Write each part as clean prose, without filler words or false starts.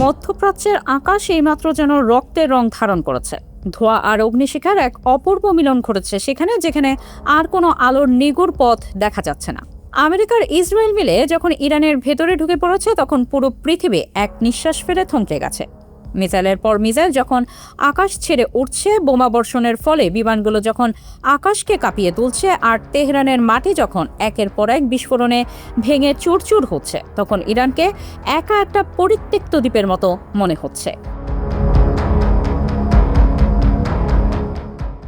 মধ্যপ্রাচ্যের আকাশ এইমাত্র যেন রক্তের রং ধারণ করেছে। ধোঁয়া আর অগ্নিশিখার এক অপূর্ব মিলন ঘটেছে সেখানে, যেখানে আর কোনো আলোর নিগুড় পথ দেখা যাচ্ছে না। আমেরিকার ইসরায়েল মিলে যখন ইরানের ভেতরে ঢুকে পড়েছে, তখন পুরো পৃথিবী এক নিঃশ্বাস ফেলে থমকে গেছে। মিসাইলের পর মিসাইল যখন আকাশ ছেড়ে উঠছে, বোমা বর্ষণের ফলে বিমানগুলো যখন আকাশকে কাঁপিয়ে তুলছে, আর তেহরানের মাটি যখন একের পর এক বিস্ফোরণে ভেঙে চুরচুর হচ্ছে, তখন ইরানকে একা একটা পরিত্যক্ত দ্বীপের মতো মনে হচ্ছে।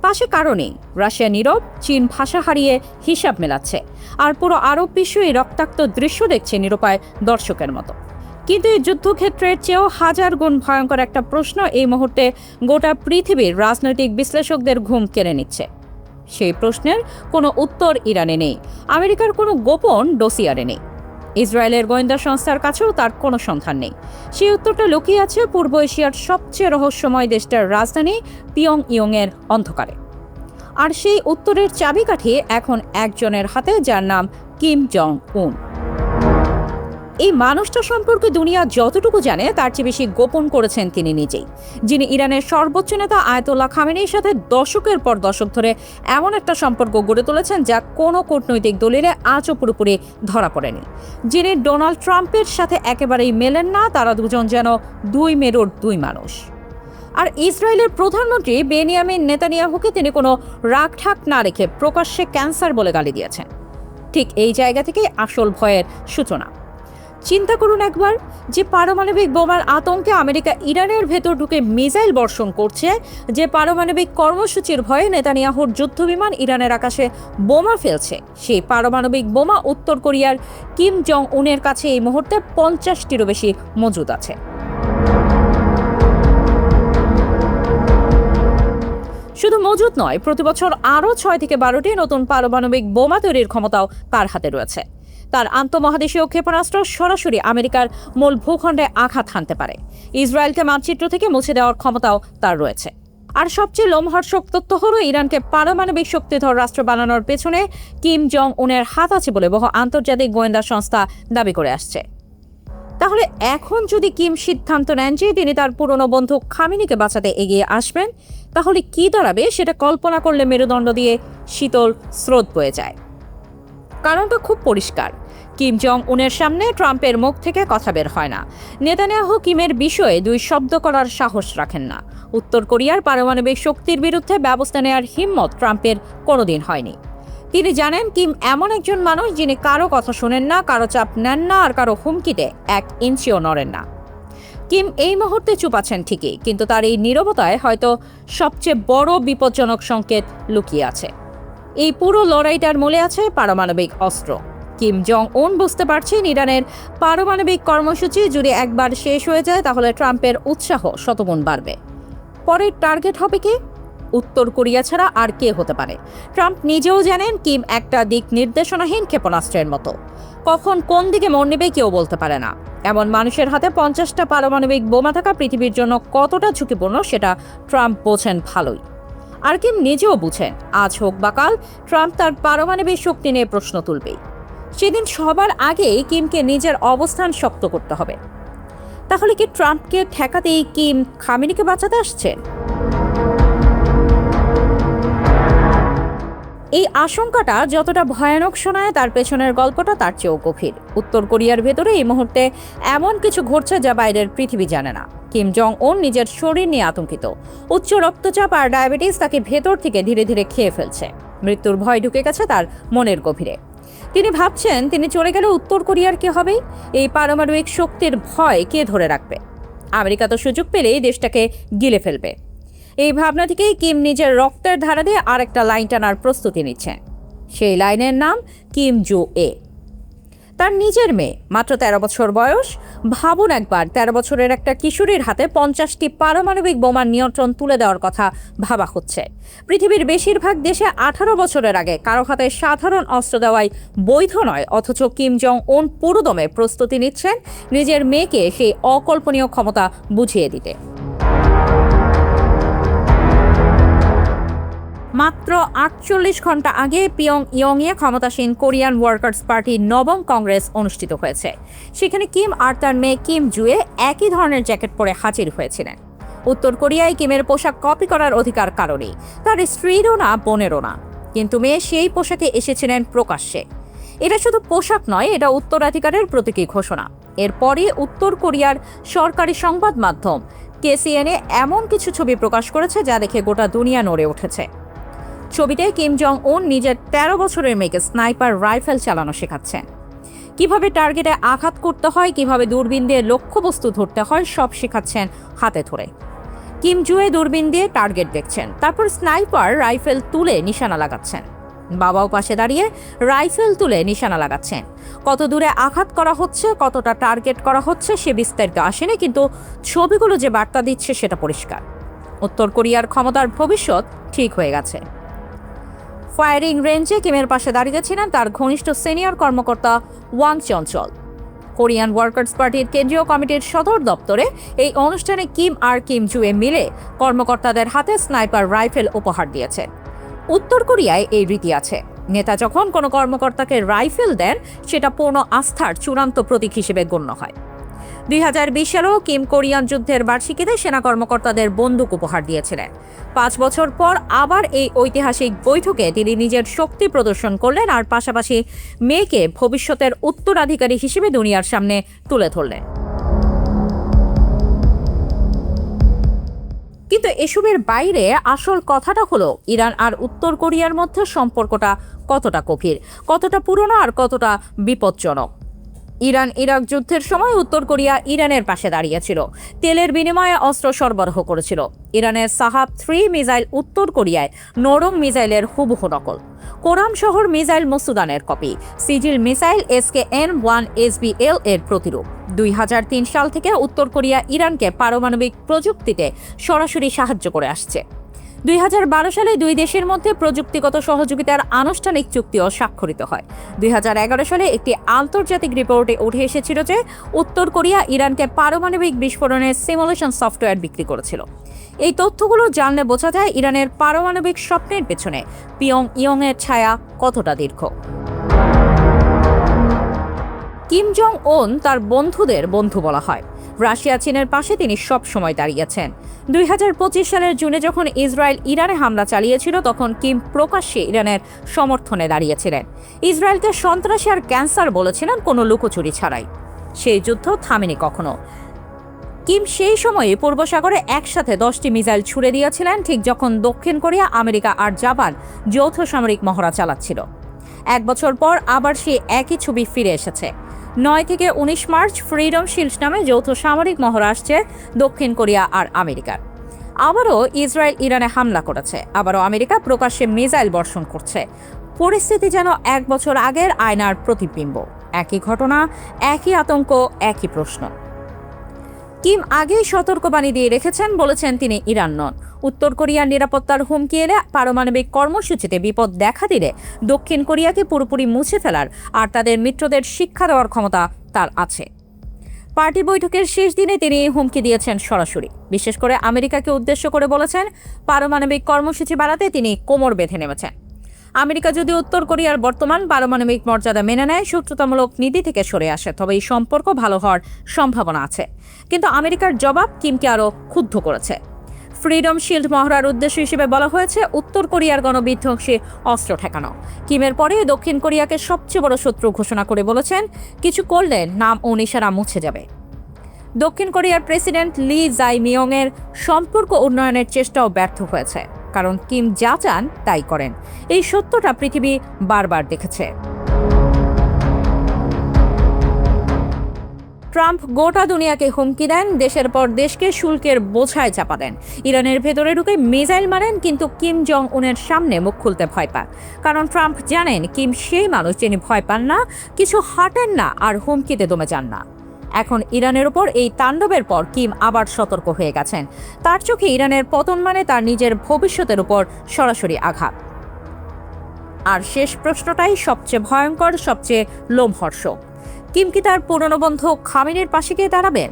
পাশে কারণেই রাশিয়া নীরব, চীন ভাষা হারিয়ে হিসাব মেলাচ্ছে, আর পুরো আরব বিশ্ব এই রক্তাক্ত দৃশ্য দেখছে নিরুপায় দর্শকের মতো। কিন্তু এই যুদ্ধক্ষেত্রের চেয়েও হাজার গুণ ভয়ঙ্কর একটা প্রশ্ন এই মুহূর্তে গোটা পৃথিবীর রাজনৈতিক বিশ্লেষকদের ঘুম কেড়ে নিচ্ছে। সেই প্রশ্নের কোনো উত্তর ইরানে নেই, আমেরিকার কোনো গোপন ডোসিয়ারে নেই, ইসরায়েলের গোয়েন্দা সংস্থার কাছেও তার কোনো সন্ধান নেই। সেই উত্তরটা লুকিয়ে আছে পূর্ব এশিয়ার সবচেয়ে রহস্যময় দেশটার রাজধানী পিয়ংইয়ংয়ের অন্ধকারে। আর সেই উত্তরের চাবিকাঠি এখন একজনের হাতে, যার নাম কিম জং উন। এই মানুষটা সম্পর্কে দুনিয়া যতটুকু জানে তার চেয়ে বেশি গোপন করেছেন তিনি নিজেই, যিনি ইরানের সর্বোচ্চ নেতা আয়াতুল্লাহ খামেনির সাথে দশকের পর দশক ধরে এমন একটা সম্পর্ক গড়ে তুলেছেন যা কোনো কূটনৈতিক দলিলে আজও পুরোপুরি ধরা পড়েনি, যিনি ডোনাল্ড ট্রাম্পের সাথে একেবারেই মেলেন না। তারা দুজন যেন দুই মেরুর দুই মানুষ। আর ইসরায়েলের প্রধানমন্ত্রী বেনিয়ামিন নেতানিয়াহুকে তিনি কোনো রাগঢাক না রেখে প্রকাশ্যে ক্যান্সার বলে গালি দিয়েছেন। ঠিক এই জায়গা থেকেই আসল ভয়ের সূচনা। চিন্তা করুন একবার, যে পারমাণবিক বোমার আতঙ্কে আমেরিকা ইরানের ভেতর ঢুকে মিসাইল বর্ষণ করছে, যে পারমাণবিক কর্মসূচির ভয়ে নেতানিয়াহুর যুদ্ধবিমান ইরানের আকাশে বোমা ফেলছে, সেই পারমাণবিক বোমা উত্তর কোরিয়ার কিম জং উনের কাছে এই মুহূর্তে 50টিরও বেশি মজুদ আছে। শুধু মজুদ নয়, প্রতিবছর আরও 6 থেকে 12টি নতুন পারমাণবিক বোমা তৈরির ক্ষমতাও তার হাতে রয়েছে। তার আন্তঃমহাদেশীয় ক্ষেপণাস্ত্র সরাসরি আমেরিকার মূল ভূখণ্ডে আঘাত হানতে পারে। ইসরায়েলকে মানচিত্র থেকে মুছে দেওয়ার ক্ষমতাও তার রয়েছে। আর সবচেয়ে লোমহর্ষক তথ্য হলো, ইরানকে পারমাণবিক শক্তিধর রাষ্ট্র বানানোর পেছনে কিম জং উনের হাত আছে বলে বহু আন্তর্জাতিক গোয়েন্দা সংস্থা দাবি করে আসছে। তাহলে এখন যদি কিম সিদ্ধান্ত নেন যে তিনি তার পুরনো বন্ধু খামেনিকে বাঁচাতে এগিয়ে আসবেন, তাহলে কি দাঁড়াবে সেটা কল্পনা করলে মেরুদণ্ড দিয়ে শীতল স্রোত বয়ে যায়। কারণটা খুব পরিষ্কার, কিম জং উনের সামনে ট্রাম্পের মুখ থেকে কথা বের হয় না। নেতানিয়াহু কিমের বিষয়ে দুই শব্দ করার সাহস রাখেন না। উত্তর কোরিয়ার পারমাণবিক শক্তির বিরুদ্ধে ব্যবস্থা নেওয়ার হিম্মত ট্রাম্পের কোনোদিন হয়নি। তিনি জানেন কিম এমন একজন মানুষ যিনি কারো কথা শোনেন না, কারো চাপ নেন না, আর কারো হুমকিতে 1 ইঞ্চিও নড়েন না। কিম এই মুহূর্তে চুপ আছেন ঠিকই, কিন্তু তার এই নীরবতায় হয়তো সবচেয়ে বড় বিপজ্জনক সংকেত লুকিয়ে আছে। এই পুরো লড়াইটার মূলে আছে পারমাণবিক অস্ত্র। কিম জং উন বুঝতে পারছেন, ইরানের পারমাণবিক কর্মসূচি যদি একবার শেষ হয়ে যায়, তাহলে ট্রাম্পের উৎসাহ শতগুণ বাড়বে। পরের টার্গেট হবে কে? উত্তর কোরিয়া ছাড়া আর কে হতে পারে? ট্রাম্প নিজেও জানেন কিম একটা দিক নির্দেশনাহীন ক্ষেপণাস্ত্রের মতো। কখন কোন দিকে মন নেবে কেউ বলতে পারে না। এমন মানুষের হাতে 50টা পারমাণবিক বোমা থাকা পৃথিবীর জন্য কতটা ঝুঁকিপূর্ণ সেটা ট্রাম্প বোঝেন ভালোই। আর কিম নিজেও বুঝেন, আজ হোক বা কাল ট্রাম্প তার পারমাণবিক শক্তি নিয়ে প্রশ্ন তুলবেই। সেদিন সবার আগেই কিমকে নিজের অবস্থান শক্ত করতে হবে। তাহলে কি ট্রাম্পকে ঠেকাতেই কিম খামেনিকে বাঁচাতে আসছেন? এই আশঙ্কাটা যতটা ভয়ানক শোনায়, তার পেছনের গল্পটা তার চেয়েও গভীর। উত্তর কোরিয়ার ভেতরে এই মুহূর্তে এমন কিছু ঘটছে যা বাইরের পৃথিবী জানে না। কিম জং উন নিজের শরীর নিয়ে আতঙ্কিত। উচ্চ রক্তচাপ আর ডায়াবেটিস তাকে ভেতর থেকে ধীরে ধীরে খেয়ে ফেলছে। মৃত্যুর ভয় ঢুকে গেছে তার মনের গভীরে। তিনি ভাবছেন, তিনি চলে গেলে উত্তর কোরিয়ার কি হবে? এই পারমাণবিক শক্তির ভয় কে ধরে রাখবে? আমেরিকা তো সুযোগ পেলেই দেশটাকে গিলে ফেলবে। এই ভাবনা থেকেই কিম নিজের রক্তের ধারা দিয়ে আরেকটা লাইন টানার প্রস্তুতি নিচ্ছেন। সেই লাইনের নাম কিম জু এ। তার নিজের মেয়ে, মাত্র 13 বছর বয়স। ভাবুন একবার, 13 বছরের একটা কিশোরীর হাতে 50টি পারমাণবিক বোমার নিয়ন্ত্রণ তুলে দেওয়ার কথা ভাবা হচ্ছে। পৃথিবীর বেশিরভাগ দেশে 18 বছরের আগে কারো হাতে সাধারণ অস্ত্র দেওয়াই বৈধ নয়, অথচ কিম জং উন পুরোদমে প্রস্তুতি নিচ্ছেন নিজের মেয়েকে সেই অকল্পনীয় ক্ষমতা বুঝিয়ে দিতে। মাত্র ৪৮ ঘন্টা আগে পিয়ং ইয়ংয়ে ক্ষমতাসীন কোরিয়ান ওয়ার্কার্স পার্টির নবম কংগ্রেস অনুষ্ঠিত হয়েছে। সেখানে কিম আর তার মেয়ে কিম জুয়ে একই ধরনের জ্যাকেট পরে হাজির হয়েছিলেন। উত্তর কোরিয়ায় কিমের পোশাক কপি করার অধিকার কারণেই, তার স্ত্রীরও না বোনেরও না, কিন্তু মেয়ে সেই পোশাকে এসেছিলেন প্রকাশ্যে। এটা শুধু পোশাক নয়, এটা উত্তরাধিকারের প্রতীকী ঘোষণা। এরপরই উত্তর কোরিয়ার সরকারি সংবাদ মাধ্যম KCNA এমন কিছু ছবি প্রকাশ করেছে যা দেখে গোটা দুনিয়া নড়ে উঠেছে। ছবিতে কিম জং উন নিজের ১৩ বছরের মেয়েকে স্নাইপার রাইফেল চালানো শেখাচ্ছেন। কিভাবে টার্গেটে আঘাত করতে হয়, কিভাবে দূরবীন দিয়ে লক্ষ্যবস্তু ধরতে হয়, সব শেখাচ্ছেন হাতে ধরে। কিম জুয়ে দূরবীন দিয়ে টার্গেট দেখছেন, তারপর স্নাইপার রাইফেল তুলে নিশানা লাগাচ্ছেন। বাবাও পাশে দাঁড়িয়ে রাইফেল তুলে নিশানা লাগাচ্ছেন। কত দূরে আঘাত করা হচ্ছে, কতটা টার্গেট করা হচ্ছে সে বিস্তারিত আসেনি, কিন্তু ছবিগুলো যে বার্তা দিচ্ছে সেটা পরিষ্কার। উত্তর কোরিয়ার ক্ষমতার ভবিষ্যৎ ঠিক হয়ে গেছে। ফায়ারিং রেঞ্জে কিমের পাশে দাঁড়িয়েছিলেন তার ঘনিষ্ঠ সিনিয়র কর্মকর্তা ওয়াং চঞ্চল। কোরিয়ান ওয়ার্কার্স পার্টির কেন্দ্রীয় কমিটির সদর দপ্তরে এই অনুষ্ঠানে কিম আর কিম জুয়ে মিলে কর্মকর্তাদের হাতে স্নাইপার রাইফেল উপহার দিয়েছেন। উত্তর কোরিয়ায় এই রীতি আছে, নেতা যখন কোনো কর্মকর্তাকে রাইফেল দেন সেটা পূর্ণ আস্থার চূড়ান্ত প্রতীক হিসেবে গণ্য হয়। ২০২০ সালেও কিম কোরিয়ান যুদ্ধের বার্ষিকীতে সেনা কর্মকর্তাদের বন্দুক উপহার দিয়েছিলেন। ৫ বছর পর আবার এই ঐতিহাসিক বৈঠকে তিনি নিজের শক্তি প্রদর্শন করলেন আর পাশাপাশি মেয়েকে ভবিষ্যতের উত্তরাধিকারী হিসেবে দুনিয়ার সামনে তুলে ধরলেন। কিন্তু এসবের বাইরে আসল কথাটা হলো ইরান আর উত্তর কোরিয়ার মধ্যে সম্পর্কটা কতটা গভীর, কতটা পুরনো আর কতটা বিপজ্জনক। ইরান ইরাক যুদ্ধের সময় উত্তর কোরিয়া ইরানের পাশে দাঁড়িয়েছিল, তেলের বিনিময়ে অস্ত্র সরবরাহ করেছিল। ইরানের সাহাব 3 মিসাইল উত্তর কোরিয়ায় নরম মিসাইলের হুবহু নকল। কোরাম শহর মিসাইল মসুদানের copy, Sejjil missile SKN-1 SBL এর প্রতিরূপ। ২০০৩ সাল থেকে উত্তর কোরিয়া ইরানকে পারমাণবিক প্রযুক্তিতে সরাসরি সাহায্য করে আসছে। ২০১২ সালে দুই দেশের মধ্যে প্রযুক্তিগত সহযোগিতার আনুষ্ঠানিক চুক্তিও স্বাক্ষরিত হয়। ২০১১ সালে একটি আন্তর্জাতিক রিপোর্টে উঠে এসেছিল যে উত্তর কোরিয়া ইরানকে পারমাণবিক বিস্ফোরণের সিমুলেশন সফটওয়্যার বিক্রি করেছিল। এই তথ্যগুলো জানলে বোঝা যায় ইরানের পারমাণবিক স্বপ্নের পেছনে পিয়ং ইয়ংয়ের ছায়া কতটা দীর্ঘ। কিম জং উন তার বন্ধুদের বন্ধু বলা হয়। রাশিয়া চীনের পাশে তিনি সব সময় দাঁড়িয়েছেন। ২০২৫ সালের জুনে যখন ইসরায়েল ইরানে হামলা চালিয়েছিল তখন কিম প্রকাশ্যে ইরানের সমর্থনে দাঁড়িয়েছিলেন। ইসরায়েলকে সন্ত্রাসী আর ক্যান্সার বলেছিলেন কোনো লুকোচুরি ছাড়াই। সেই যুদ্ধ থামেনি কখনো। কিম সেই সময়ে পূর্ব সাগরে একসাথে 10টি মিসাইল ছুড়ে দিয়েছিলেন, ঠিক যখন দক্ষিণ কোরিয়া, আমেরিকা আর জাপান যৌথ সামরিক মহড়া চালাচ্ছিল। 1 বছর পর আবার সেই একই ছবি ফিরে এসেছে। 9 থেকে 19 মার্চ ফ্রিডম শিল্ড নামে যৌথ সামরিক মহড়া আসছে দক্ষিণ কোরিয়া আর আমেরিকার। আবারও ইসরায়েল ইরানে হামলা করেছে, আবারও আমেরিকা প্রকাশ্যে মিসাইল বর্ষণ করছে। পরিস্থিতি যেন 1 বছর আগের আয়নার প্রতিবিম্ব। একই ঘটনা, একই আতঙ্ক, একই প্রশ্ন। কিম আগেই সতর্কবাণী দিয়ে রেখেছেন, বলেছেন তিনি ইরান নন। উত্তর কোরিয়ার নিরাপত্তার হুমকি এলে, পারমাণবিক কর্মসূচিতে বিপদ দেখা দিলে দক্ষিণ কোরিয়াকে পুরোপুরি মুছে ফেলার আর তাদের মিত্রদের শিক্ষা দেওয়ার ক্ষমতা তার আছে। পার্টি বৈঠকের শেষ দিনে তিনি হুমকি দিয়েছেন সরাসরি। বিশেষ করে আমেরিকাকে উদ্দেশ্য করে বলেছেন, পারমাণবিক কর্মসূচি বাড়াতে তিনি কোমর বেঁধে নেমেছেন। আমেরিকা যদি উত্তর কোরিয়ার বর্তমান পারমাণবিক মর্যাদা মেনে নেয়, শত্রুতামূলক নীতি থেকে সরে আসে, তবে এই সম্পর্ক ভালো হওয়ার সম্ভাবনা আছে। কিন্তু আমেরিকার জবাব কিমকে আরও ক্ষুব্ধ করেছে। ফ্রিডম শিল্ড মহড়ার উদ্দেশ্য হিসেবে বলা হয়েছে উত্তর কোরিয়ার গণবিধ্বংসী অস্ত্র ঠেকানো। কিমের পরে দক্ষিণ কোরিয়াকে সবচেয়ে বড় শত্রু ঘোষণা করে বলেছেন, কিছু করলে নাম ও নিশানা মুছে যাবে। দক্ষিণ কোরিয়ার প্রেসিডেন্ট লি জাই-মিয়ংয়ের সম্পর্ক উন্নয়নের চেষ্টাও ব্যর্থ হয়েছে, কারণ কিম যা চান তাই করেন। এই সত্যটা পৃথিবী বারবার দেখেছে। ট্রাম্প গোটা দুনিয়াকে হুমকি দেন, দেশের পর দেশকে শুল্কের বোঝায় চাপা দেন, ইরানের ভেতরে ঢুকে মিসাইল মারেন, কিন্তু কিম জং উনের সামনে মুখ খুলতে ভয় পান। কারণ ট্রাম্প জানেন কিম সেই মানুষ যিনি ভয় পান না, কিছু হাঁটেন না আর হুমকিতে দমে যান না। এখন ইরানের উপর এই তাণ্ডবের পর কিম আবার সতর্ক হয়ে গেছেন। তার চোখে ইরানের পতন মানে তার নিজের ভবিষ্যতের উপর সরাসরি আঘাত। আর শেষ প্রশ্নটাই সবচেয়ে ভয়ঙ্কর, সবচেয়ে লোমহর্ষক। কিম কি তার পুরনো বন্ধু খামেনির পাশে গিয়ে দাঁড়াবেন?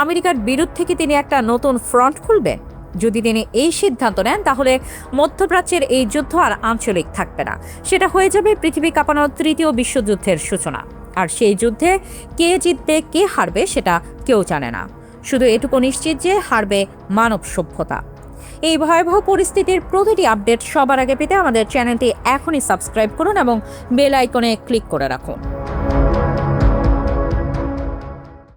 আমেরিকার বিরুদ্ধে কি তিনি একটা নতুন ফ্রন্ট খুলবেন? যদি তিনি এই সিদ্ধান্ত নেন তাহলে মধ্যপ্রাচ্যের এই যুদ্ধ আর আঞ্চলিক থাকবে না, সেটা হয়ে যাবে পৃথিবী কাঁপানো তৃতীয় বিশ্বযুদ্ধের সূচনা। আর সেই যুদ্ধে কে জিতবে কে হারবে সেটা কেউ জানে না, শুধু এটুকু নিশ্চিত যে হারবে মানব সভ্যতা। এই ভয়াবহ পরিস্থিতির প্রতিটি আপডেট সবার আগে পেতে আমাদের চ্যানেলটি এখনই সাবস্ক্রাইব করুন এবং বেল আইকনে ক্লিক করে রাখুন।